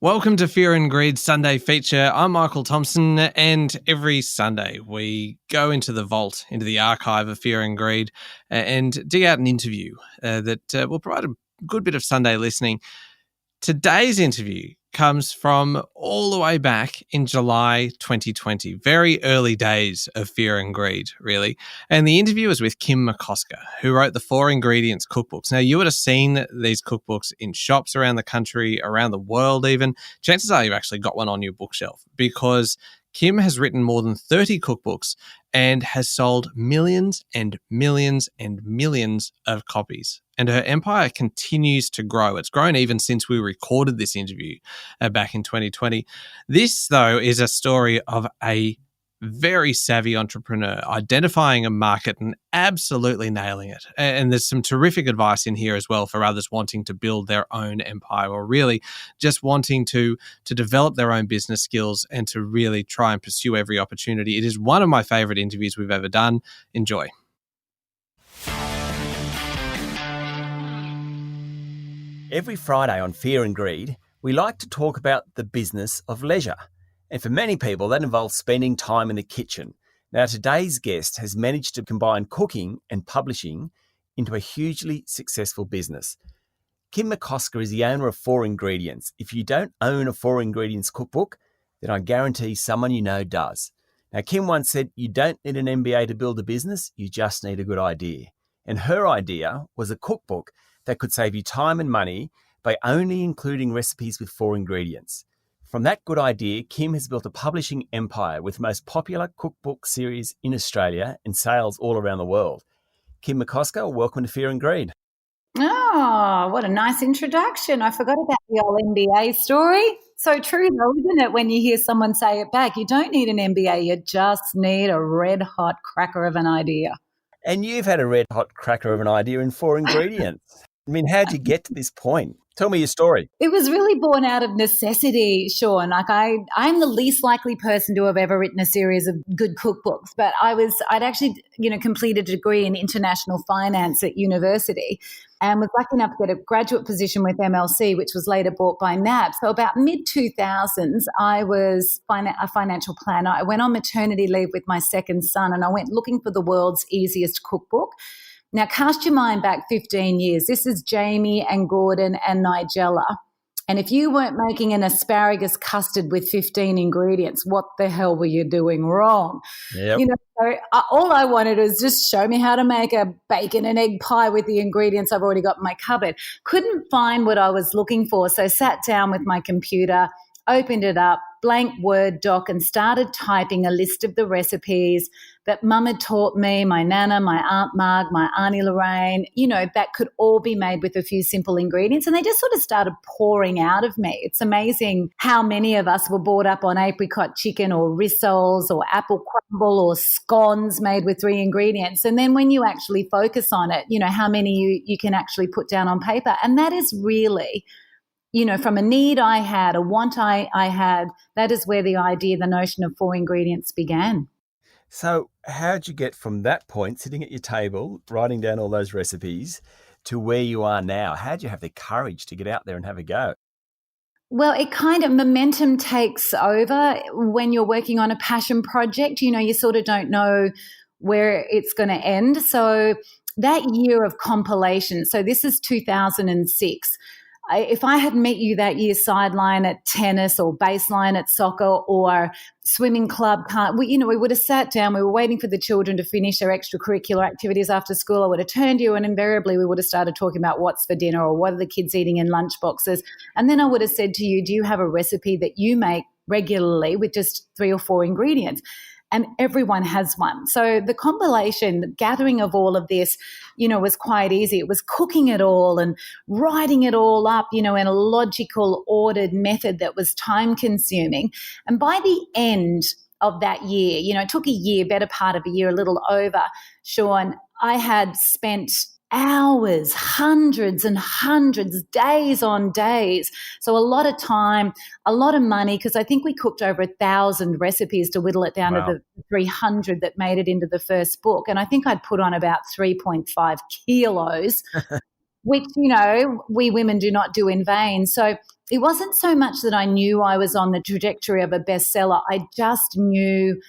Welcome to Fear and Greed Sunday feature. I'm Michael Thompson, and every Sunday we go into the vault, into the archive of Fear and Greed, and dig out an interview that will provide a good bit of Sunday listening. Today's interview comes from all the way back in July 2020, very early days of Fear and Greed, really. And the interview was with Kim McCosker, who wrote the 4 Ingredients cookbooks. Now, you would have seen these cookbooks in shops around the country, around the world even. Chances are you've actually got one on your bookshelf because Kim has written more than 30 cookbooks and has sold millions and millions and millions of copies. And her empire continues to grow. It's grown even since we recorded this interview back in 2020. This, though, is a story of a very savvy entrepreneur identifying a market and absolutely nailing it. And there's some terrific advice in here as well for others wanting to build their own empire, or really just wanting to develop their own business skills and to really try and pursue every opportunity. It is one of my favorite interviews we've ever done. Enjoy. Every Friday on Fear and Greed, we like to talk about the business of leisure. And for many people, that involves spending time in the kitchen. Now, today's guest has managed to combine cooking and publishing into a hugely successful business. Kim McCosker is the owner of 4 Ingredients. If you don't own a 4 Ingredients cookbook, then I guarantee someone you know does. Now, Kim once said, you don't need an MBA to build a business, you just need a good idea. And her idea was a cookbook that could save you time and money by only including recipes with 4 ingredients. From that good idea, Kim has built a publishing empire with the most popular cookbook series in Australia and sales all around the world. Kim McCosker, welcome to Fear and Greed. Oh, what a nice introduction. I forgot about the old MBA story. So true though, isn't it, when you hear someone say it back? You don't need an MBA, you just need a red-hot cracker of an idea. And you've had a red-hot cracker of an idea in 4 Ingredients. I mean, how'd you get to this point? Tell me your story. It was really born out of necessity, Sean. Like I'm the least likely person to have ever written a series of good cookbooks, but I'd actually, completed a degree in international finance at university and was lucky enough to get a graduate position with MLC, which was later bought by NAB. So about mid-2000s, I was a financial planner. I went on maternity leave with my second son and I went looking for the world's easiest cookbook. Now, cast your mind back 15 years. This is Jamie and Gordon and Nigella. And if you weren't making an asparagus custard with 15 ingredients, what the hell were you doing wrong? Yep. So all I wanted was just show me how to make a bacon and egg pie with the ingredients I've already got in my cupboard. Couldn't find what I was looking for, so sat down with my computer, opened it up, blank Word doc, and started typing a list of the recipes that Mum had taught me, my Nana, my Aunt Marg, my Auntie Lorraine, that could all be made with a few simple ingredients. And they just sort of started pouring out of me. It's amazing how many of us were brought up on apricot chicken or rissoles or apple crumble or scones made with 3 ingredients. And then when you actually focus on it, how many you can actually put down on paper. And that is really, from a need I had, a want I had, that is where the idea, the notion of 4 ingredients began. So how'd you get from that point, sitting at your table, writing down all those recipes, to where you are now? How'd you have the courage to get out there and have a go? Well, it kind of momentum takes over when you're working on a passion project. You sort of don't know where it's going to end. So that year of compilation, so this is 2006, if I had met you that year sideline at tennis or baseline at soccer or swimming club, we would have sat down. We were waiting for the children to finish their extracurricular activities after school. I would have turned to you and invariably we would have started talking about what's for dinner or what are the kids eating in lunch boxes. And then I would have said to you, do you have a recipe that you make regularly with just 3 or 4 ingredients? And everyone has one. So the compilation, the gathering of all of this, was quite easy. It was cooking it all and writing it all up, in a logical, ordered method that was time consuming. And by the end of that year, it took a year, better part of a year, a little over, Sean, I had spent hours, hundreds and hundreds, days on days. So a lot of time, a lot of money, because I think we cooked over 1,000 recipes to whittle it down to the 300 that made it into the first book. And I think I'd put on about 3.5 kilos, which, we women do not do in vain. So it wasn't so much that I knew I was on the trajectory of a bestseller. I just knew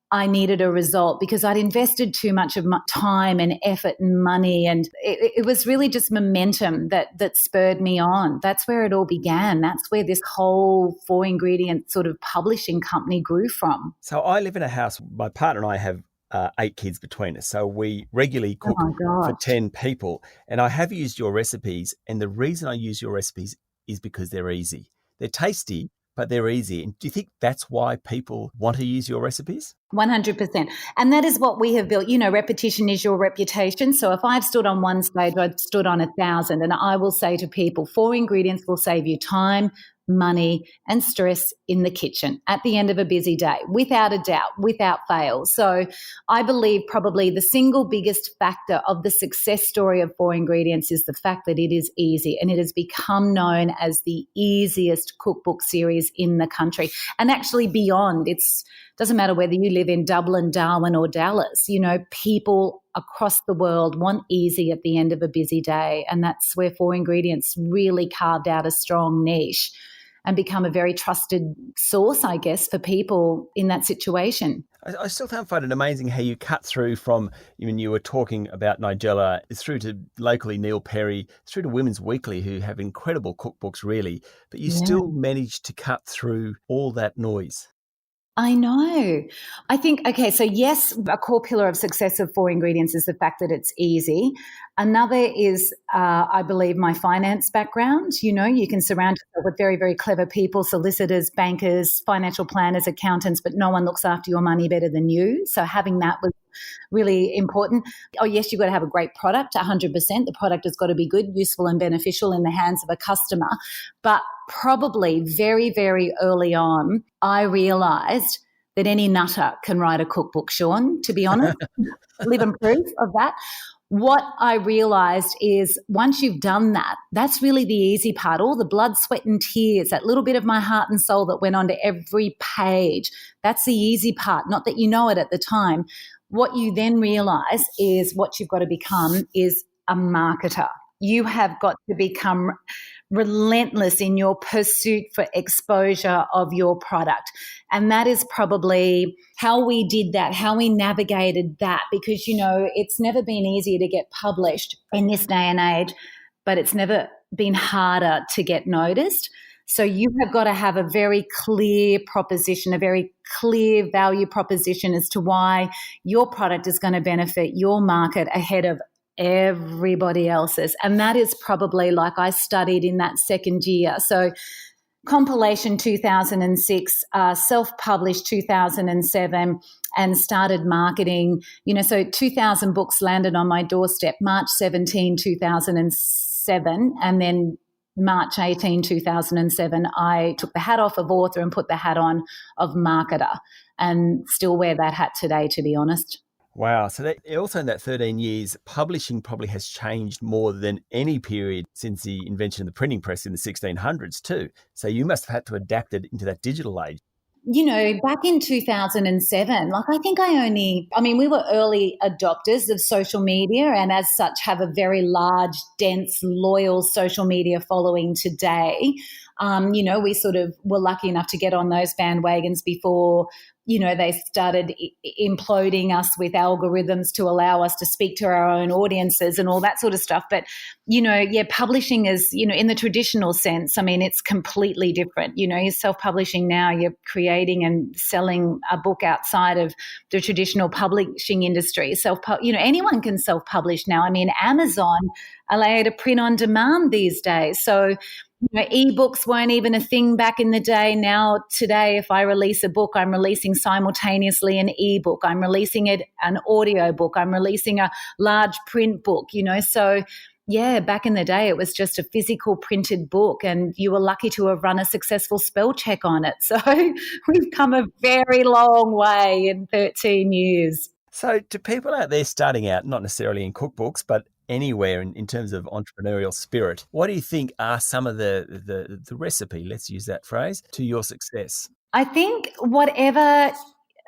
I needed a result because I'd invested too much of my time and effort and money. And it was really just momentum that spurred me on. That's where it all began. That's where this whole 4-ingredient sort of publishing company grew from. So I live in a house, my partner and I have 8 kids between us. So we regularly cook for 10 people. And I have used your recipes. And the reason I use your recipes is because they're easy. They're tasty, but they're easy. And do you think that's why people want to use your recipes? 100%. And that is what we have built. You know, repetition is your reputation. So if I've stood on one stage, I've stood on 1,000, and I will say to people, 4 ingredients will save you time, money, and stress in the kitchen at the end of a busy day, without a doubt, without fail. So I believe probably the single biggest factor of the success story of 4 ingredients is the fact that it is easy, and it has become known as the easiest cookbook series in the country. And actually beyond, doesn't matter whether you live in Dublin, Darwin, or Dallas, you know, people across the world want easy at the end of a busy day. And that's where 4 ingredients really carved out a strong niche and become a very trusted source, I guess, for people in that situation. I still find it amazing how you cut through from, when you were talking about Nigella, through to locally Neil Perry, through to Women's Weekly, who have incredible cookbooks, really. But you still managed to cut through all that noise. I know. I think, okay, so yes, a core pillar of success of 4 ingredients is the fact that it's easy. Another is, I believe, my finance background. You know, you can surround yourself with very, very clever people, solicitors, bankers, financial planners, accountants, but no one looks after your money better than you. So having that was really important. Oh, yes, you've got to have a great product, 100%. The product has got to be good, useful, and beneficial in the hands of a customer. But probably very, very early on, I realised that any nutter can write a cookbook, Sean, to be honest. Living proof of that. What I realised is once you've done that, that's really the easy part. All the blood, sweat and tears, that little bit of my heart and soul that went onto every page, that's the easy part, not that you know it at the time. What you then realise is what you've got to become is a marketer. You have got to become relentless in your pursuit for exposure of your product. And that is probably how we did that, how we navigated that, because, you know, it's never been easier to get published in this day and age, but it's never been harder to get noticed. So you have got to have a very clear proposition, a very clear value proposition as to why your product is going to benefit your market ahead of everybody else's. And that is probably, like I studied in that second year. So compilation 2006, self-published 2007, and started marketing. You know, so 2,000 books landed on my doorstep March 17, 2007, and then March 18, 2007, I took the hat off of author and put the hat on of marketer, and still wear that hat today, to be honest. Wow. So also in that 13 years, publishing probably has changed more than any period since the invention of the printing press in the 1600s too. So you must have had to adapt it into that digital age. You know, back in 2007, we were early adopters of social media, and as such have a very large, dense, loyal social media following today. You know, we sort of were lucky enough to get on those bandwagons before, you know, they started imploding us with algorithms to allow us to speak to our own audiences and all that sort of stuff. But, you know, yeah, publishing is, you know, in the traditional sense, I mean, it's completely different. You know, you're self-publishing now, you're creating and selling a book outside of the traditional publishing industry. You know, anyone can self-publish now. I mean, Amazon allow you to print on demand these days. So, you know, ebooks weren't even a thing back in the day. Now, today, if I release a book, I'm releasing simultaneously an ebook. I'm releasing an audio book. I'm releasing a large print book, you know. So, yeah, back in the day, it was just a physical printed book, and you were lucky to have run a successful spell check on it. So we've come a very long way in 13 years. So to people out there starting out, not necessarily in cookbooks, but anywhere in terms of entrepreneurial spirit, what do you think are some of the recipe, let's use that phrase, to your success? I think whatever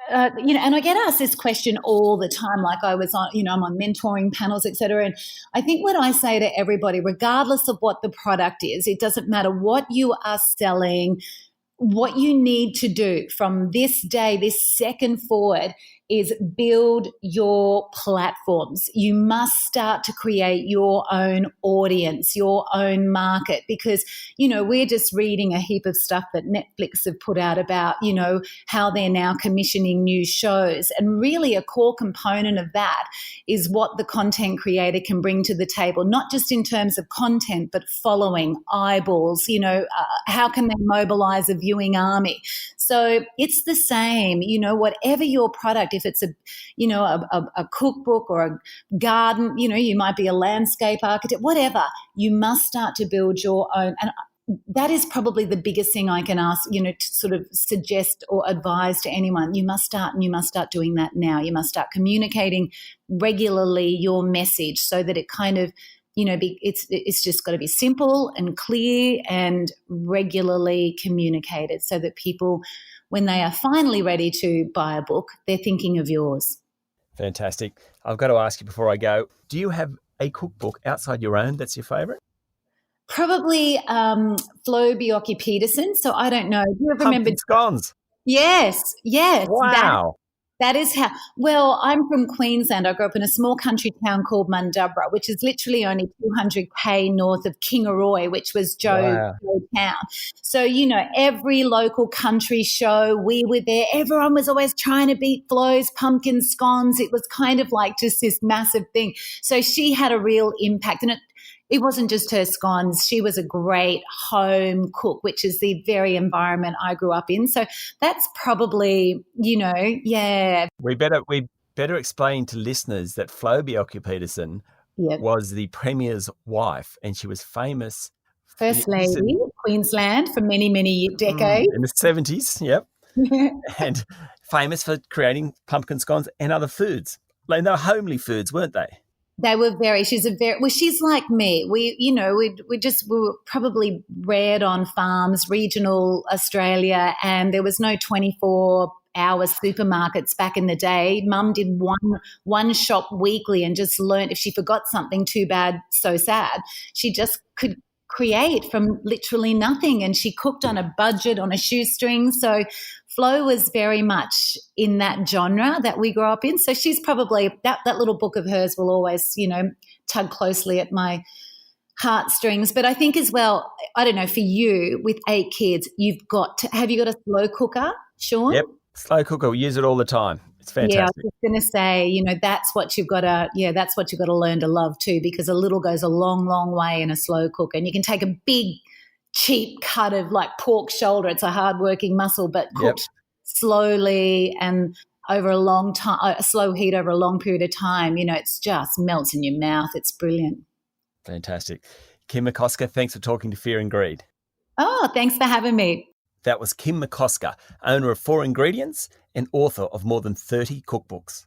and I get asked this question all the time. Like I was on, I'm on mentoring panels, etc. And I think what I say to everybody, regardless of what the product is, it doesn't matter what you are selling. What you need to do from this day, this second forward, is build your platforms. You must start to create your own audience, your own market, because, we're just reading a heap of stuff that Netflix have put out about, how they're now commissioning new shows. And really a core component of that is what the content creator can bring to the table, not just in terms of content, but following, eyeballs, how can they mobilize a viewing army? So it's the same, whatever your product, if it's a cookbook or a garden, you might be a landscape architect, whatever, you must start to build your own. And that is probably the biggest thing I can ask, to sort of suggest or advise to anyone. You must start doing that now. You must start communicating regularly your message so that it kind of, it's just got to be simple and clear and regularly communicated so that people, when they are finally ready to buy a book, they're thinking of yours. Fantastic. I've got to ask you before I go, do you have a cookbook outside your own that's your favourite? Probably Flo Bjorky-Peterson. So I don't know. Do you ever remember? Pumpkin scones. Yes. Wow. That is how, well, I'm from Queensland. I grew up in a small country town called Mundubra, which is literally only 200k north of Kingaroy, which was Joe town. So, every local country show, we were there. Everyone was always trying to beat Flo's pumpkin scones. It was kind of like just this massive thing. So she had a real impact. And it wasn't just her scones. She was a great home cook, which is the very environment I grew up in. So that's probably, yeah. We better explain to listeners that Flo Bjorky-Peterson was the Premier's wife, and she was famous. First lady of Queensland for many, many decades. In the 70s, yep. And famous for creating pumpkin scones and other foods. Like, they were homely foods, weren't they? They were she's like me. We were probably reared on farms, regional Australia, and there was no 24-hour supermarkets back in the day. Mum did one shop weekly and just learned if she forgot something, too bad, so sad. She just could create from literally nothing, and she cooked on a budget, on a shoestring. So Flo was very much in that genre that we grew up in. So she's probably, that little book of hers will always, tug closely at my heartstrings. But I think as well, I don't know, for you with 8 kids, have you got a slow cooker, Sean? Yep, slow cooker. We use it all the time. It's fantastic. Yeah, I was just going to say, that's what you've got to learn to love too, because a little goes a long, long way in a slow cooker. And you can take a big, cheap cut of like pork shoulder. It's a hard-working muscle, but cooked slowly and over a long time, a slow heat over a long period of time. It's just melts in your mouth. It's brilliant. Fantastic. Kim McCosker, thanks for talking to Fear and Greed. Oh, thanks for having me. That was Kim McCosker, owner of 4 Ingredients and author of more than 30 cookbooks.